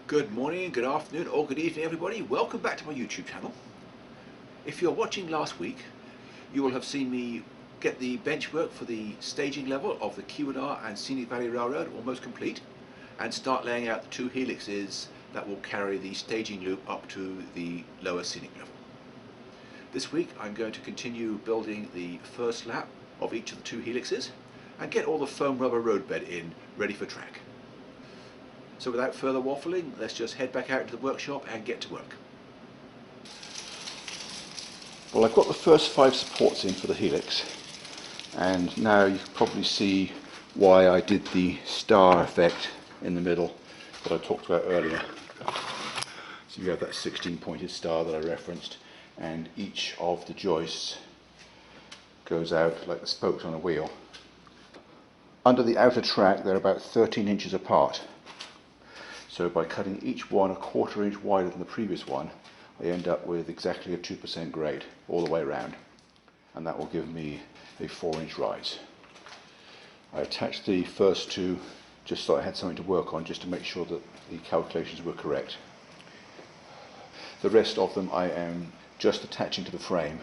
Good morning, good afternoon, or good evening, everybody. Welcome back to my YouTube channel. If you're watching last week, you will have seen me get the bench work for the staging level of the K&SV and Scenic Valley Railroad almost complete, and start laying out the two helixes that will carry the staging loop up to the lower scenic level. This week I'm going to continue building the first lap of each of the two helixes and get all the foam rubber roadbed in, ready for track. So without further waffling, let's just head back out to the workshop and get to work. Well, I've got the first 5 supports in for the helix, and now you can probably see why I did the star effect in the middle that I talked about earlier. So you have that 16-pointed star that I referenced, and each of the joists goes out like the spokes on a wheel. Under the outer track they're about 13 inches apart. So by cutting each one a 1/4 inch wider than the previous one, I end up with exactly a 2% grade all the way around, and that will give me a 4-inch rise. I attached the first two just so I had something to work on, just to make sure that the calculations were correct. The rest of them I am just attaching to the frame.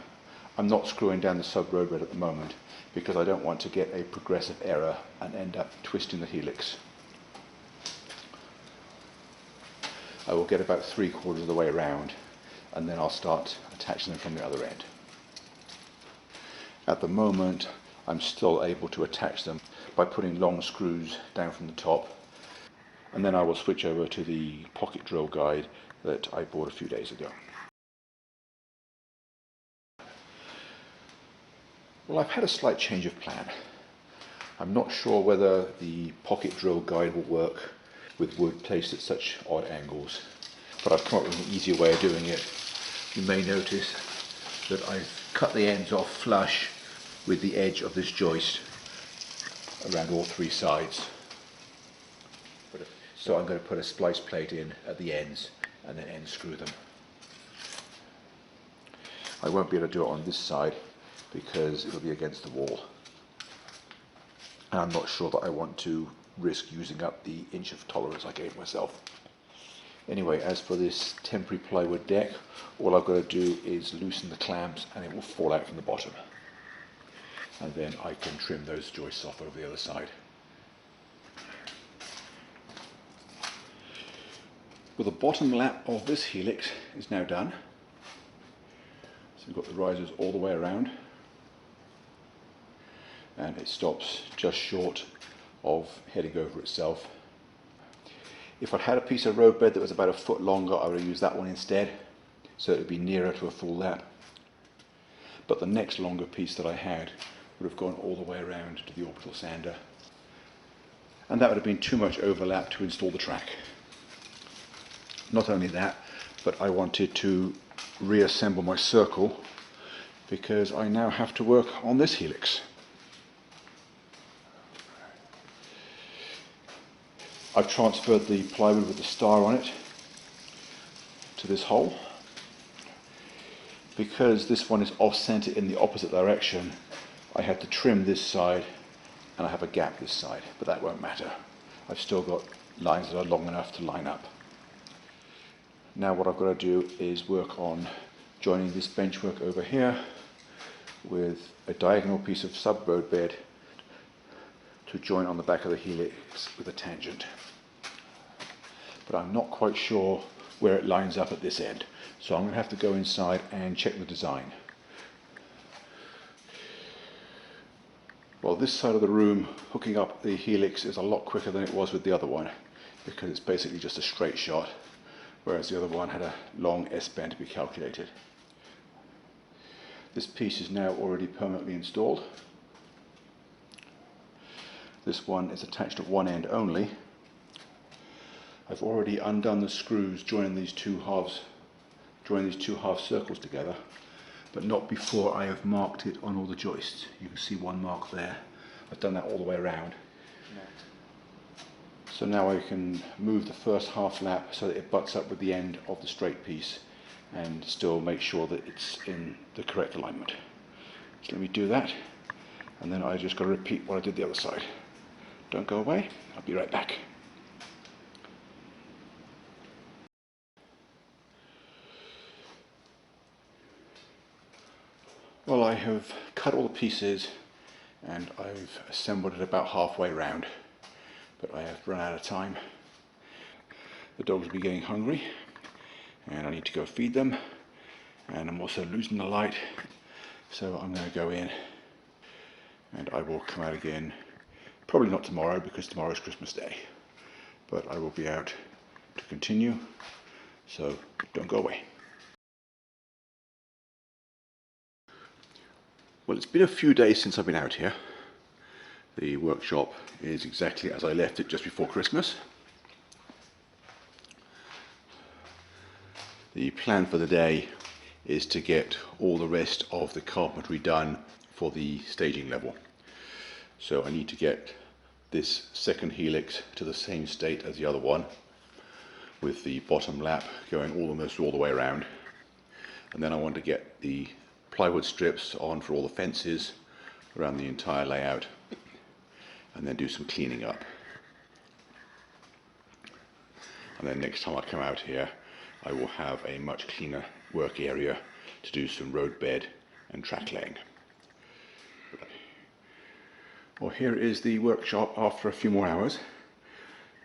I'm not screwing down the sub roadbed at the moment because I don't want to get a progressive error and end up twisting the helix. I will get about 3/4 of the way around, and then I'll start attaching them from the other end. At the moment I'm still able to attach them by putting long screws down from the top, and then I will switch over to the pocket drill guide that I bought a few days ago. Well, I've had a slight change of plan. I'm not sure whether the pocket drill guide will work with wood placed at such odd angles, but I've come up with an easier way of doing it. You may notice that I've cut the ends off flush with the edge of this joist around all 3 sides. So I'm going to put a splice plate in at the ends and then end screw them. I won't be able to do it on this side because it'll be against the wall, and I'm not sure that I want to risk using up the inch of tolerance I gave myself. Anyway, as for this temporary plywood deck, all I've got to do is loosen the clamps and it will fall out from the bottom, and then I can trim those joists off over the other side. Well, the bottom lap of this helix is now done. So we've got the risers all the way around, and it stops just short of heading over itself. If I'd had a piece of roadbed that was about a foot longer, I would have used that one instead, so it would be nearer to a full lap. But the next longer piece that I had would have gone all the way around to the orbital sander, and that would have been too much overlap to install the track. Not only that, but I wanted to reassemble my circle because I now have to work on this helix. I've transferred the plywood with the star on it to this hole. Because this one is off center in the opposite direction, I had to trim this side and I have a gap this side, but that won't matter. I've still got lines that are long enough to line up. Now what I've got to do is work on joining this benchwork over here with a diagonal piece of sub roadbed to join on the back of the helix with a tangent. But I'm not quite sure where it lines up at this end, so I'm going to have to go inside and check the design. Well, this side of the room, hooking up the helix is a lot quicker than it was with the other one, because it's basically just a straight shot, whereas the other one had a long S-bend to be calculated. This piece is now already permanently installed. This one is attached at one end only. I've already undone the screws joining these two half circles together, but not before I have marked it on all the joists. You can see one mark there. I've done that all the way around. So now I can move the first half lap so that it butts up with the end of the straight piece and still make sure that it's in the correct alignment. So let me do that, and then I just got to repeat what I did the other side. Don't go away, I'll be right back. Well, I have cut all the pieces and I've assembled it about halfway round, but I have run out of time. The dogs will be getting hungry and I need to go feed them, and I'm also losing the light, so I'm going to go in and I will come out again, probably not tomorrow because tomorrow is Christmas Day, but I will be out to continue, so don't go away. Well, it's been a few days since I've been out here. The workshop is exactly as I left it just before Christmas. The plan for the day is to get all the rest of the carpentry done for the staging level. So I need to get this second helix to the same state as the other one, with the bottom lap going almost all the way around. And then I want to get the plywood strips on for all the fences around the entire layout, and then do some cleaning up. And then next time I come out here, I will have a much cleaner work area to do some road bed and track laying. Well, here is the workshop after a few more hours,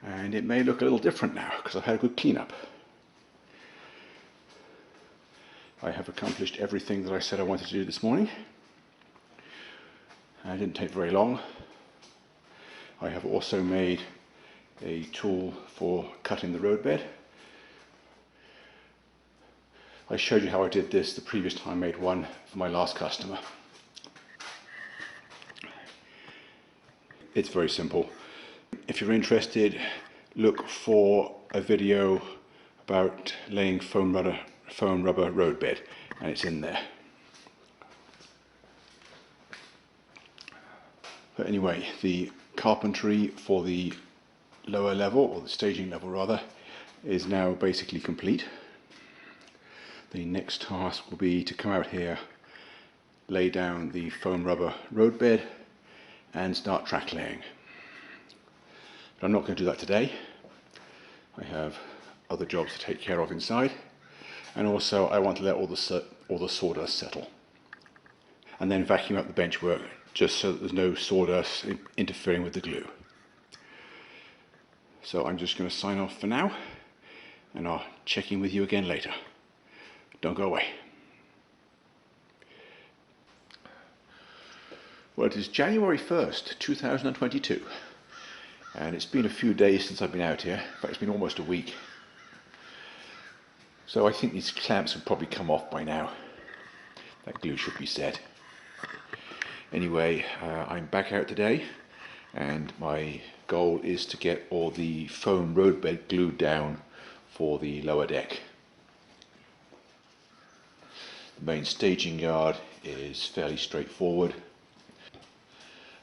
and it may look a little different now because I've had a good cleanup. I have accomplished everything that I said I wanted to do this morning. It didn't take very long. I have also made a tool for cutting the road bed. I showed you how I did this the previous time I made one for my last customer. It's very simple. If you're interested, look for a video about laying foam rubber road bed, and it's in there. But anyway, the carpentry for the lower level, or the staging level rather, is now basically complete. The next task will be to come out here, lay down the foam rubber road bed and start track laying. But I'm not going to do that today. I have other jobs to take care of inside, and also I want to let all the sawdust settle, and then vacuum up the bench work just so that there's no sawdust interfering with the glue. So I'm just going to sign off for now, and I'll check in with you again later. Don't go away. Well, it is January 1st, 2022, and it's been a few days since I've been out here. In fact, it's been almost a week. So I think these clamps have probably come off by now. That glue should be set. Anyway, I'm back out today, and my goal is to get all the foam road bed glued down for the lower deck. The main staging yard is fairly straightforward.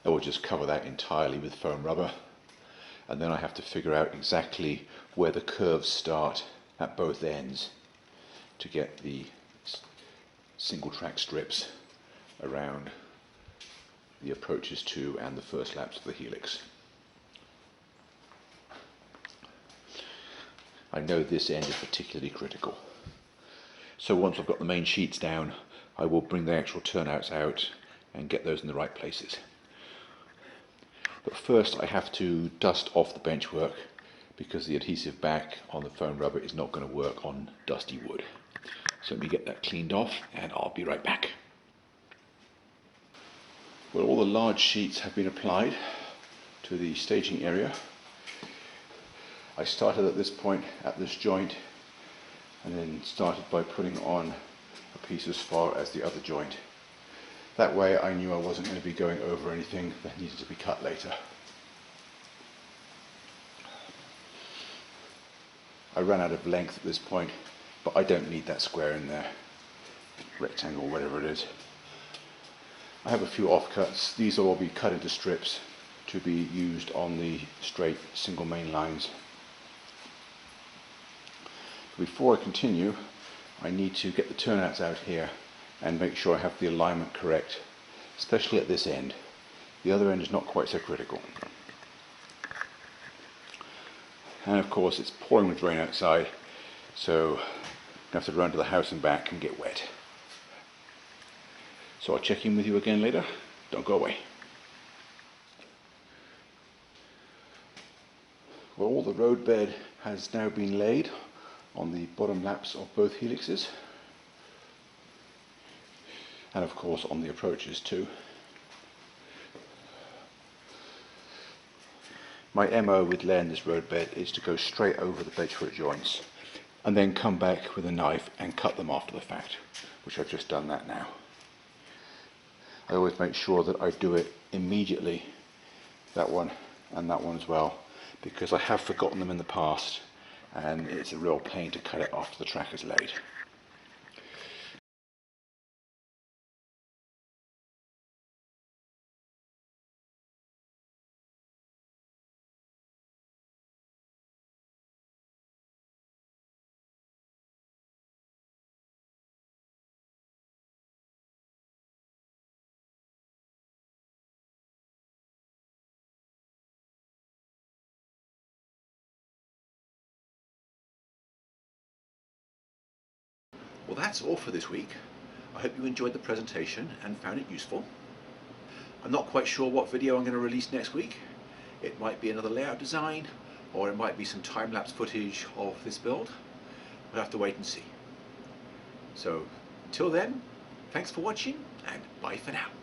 I will just cover that entirely with foam rubber, and then I have to figure out exactly where the curves start at both ends to get the single track strips around the approaches to and the first laps of the helix. I know this end is particularly critical. So once I've got the main sheets down, I will bring the actual turnouts out and get those in the right places. But first I have to dust off the bench work, because the adhesive back on the foam rubber is not going to work on dusty wood. So let me get that cleaned off and I'll be right back. Well, all the large sheets have been applied to the staging area. I started at this point at this joint, and then started by putting on a piece as far as the other joint. That way I knew I wasn't going to be going over anything that needed to be cut later. I ran out of length at this point, but I don't need that square in there, rectangle, whatever it is. I have a few offcuts. These will all be cut into strips to be used on the straight single main lines. Before I continue, I need to get the turnouts out here and make sure I have the alignment correct, especially at this end. The other end is not quite so critical. And of course it's pouring with rain outside, so I have to run to the house and back and get wet. So I'll check in with you again later. Don't go away. Well, all the road bed has now been laid on the bottom laps of both helixes, and of course on the approaches too. My MO with laying this road bed is to go straight over the bedfoot joints and then come back with a knife and cut them after the fact, which I've just done that now. I always make sure that I do it immediately, that one and that one as well, because I have forgotten them in the past and it's a real pain to cut it after the track is laid. Well, that's all for this week. I hope you enjoyed the presentation and found it useful. I'm not quite sure what video I'm going to release next week. It might be another layout design, or it might be some time-lapse footage of this build. We'll have to wait and see. So until then, thanks for watching and bye for now.